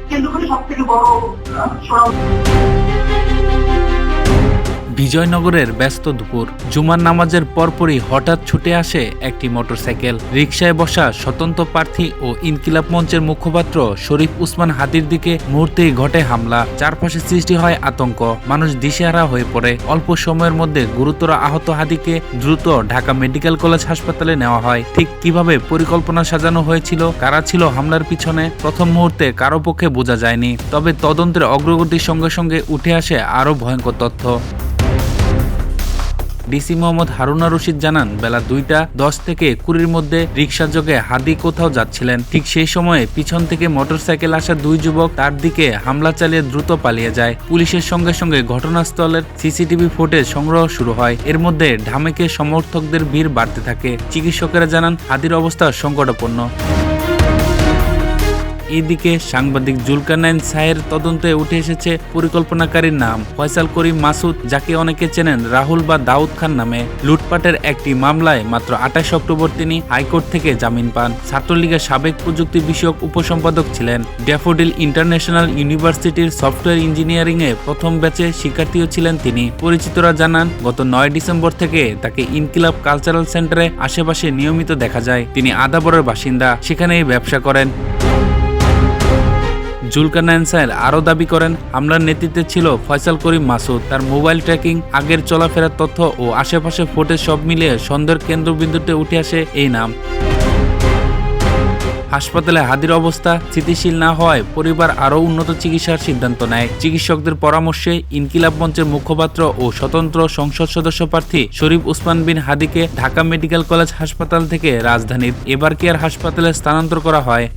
কেন্দ্র করে সব থেকে বড় বিজয়নগরের ব্যস্ত দুপুর, জুমার নামাজের পরপরই হঠাৎ ছুটে আসে একটি মোটরসাইকেল। রিকশায় বসা স্বতন্ত্র প্রার্থী ও ইনকিলাব মঞ্চের মুখপাত্র শরীফ উসমান হাদির দিকে মুহূর্তেই ঘটে হামলা। চারপাশে সৃষ্টি হয় আতঙ্ক, মানুষ দিশেহারা হয়ে পড়ে। অল্প সময়ের মধ্যে গুরুতর আহত হাদিকে দ্রুত ঢাকা মেডিকেল কলেজ হাসপাতালে নেওয়া হয়। ঠিক কিভাবে পরিকল্পনা সাজানো হয়েছিল, কারা ছিল হামলার পিছনে, প্রথম মুহূর্তে কারো পক্ষে বোঝা যায়নি। তবে তদন্তের অগ্রগতির সঙ্গে সঙ্গে উঠে আসে আরও ভয়ঙ্কর তথ্য। ডিসি মোহাম্মদ হারুনা রশিদ জানান, বেলা 2টা 10 থেকে 20-র মধ্যে রিকশাযোগে হাদি কোথাও যাচ্ছিলেন। ঠিক সেই সময়ে পিছন থেকে মোটরসাইকেল আসা দুই যুবক তার দিকে হামলা চালিয়ে দ্রুত পালিয়ে যায়। পুলিশের সঙ্গে সঙ্গে ঘটনাস্থলের সিসিটিভি ফুটেজ সংগ্রহ শুরু হয়। এর মধ্যে ঢামেকে সমর্থকদের ভিড় বাড়তে থাকে। চিকিৎসকেরা জানান, হাদির অবস্থা সংকটাপন্ন। এদিকে সাংবাদিক জুলকারনাইন সাহের তদন্তে উঠে এসেছে পরিকল্পনাকারীর নাম ফয়সাল করিম মাসুদ, যাকে অনেকে চেনেন রাহুল বা দাউদ খান নামে। লুটপাটের একটি মামলায় মাত্র 28 অক্টোবর তিনি হাইকোর্ট থেকে জামিন পান। ছাত্রলীগের সাবেক প্রযুক্তি বিষয়ক উপসম্পাদক ছিলেন। ড্যাফোডিল ইন্টারন্যাশনাল ইউনিভার্সিটির সফটওয়্যার ইঞ্জিনিয়ারিং এ প্রথম ব্যাচে শিক্ষার্থীও ছিলেন তিনি। পরিচিতরা জানান, গত 9 ডিসেম্বর থেকে তাকে ইনকিলাব কালচারাল সেন্টারে আশেপাশে নিয়মিত দেখা যায়। তিনি আদাবরের বাসিন্দা, সেখানেই ব্যবসা করেন। জুলকারনাইন সাহের আরও দাবি করেন, হামলার নেতৃত্বে ছিল ফয়সাল করিম মাসুদ। তার মোবাইল ট্র্যাকিং, আগের চলাফেরার তথ্য ও আশেপাশে ফুটেজ সব মিলিয়ে সন্দেহের কেন্দ্রবিন্দুতে উঠে আসে এই নাম। হাসপাতালে হাদির অবস্থা স্থিতিশীল না হওয়ায় পরিবার আরও উন্নত চিকিৎসার সিদ্ধান্ত নেয়। চিকিৎসকদের পরামর্শে ইনকিলাব মঞ্চের মুখপাত্র ও স্বতন্ত্র সংসদ সদস্য প্রার্থী শরীফ উসমান বিন হাদিকে ঢাকা মেডিকেল কলেজ হাসপাতাল থেকে রাজধানীর এভার কেয়ার হাসপাতালে স্থানান্তর করা হয়।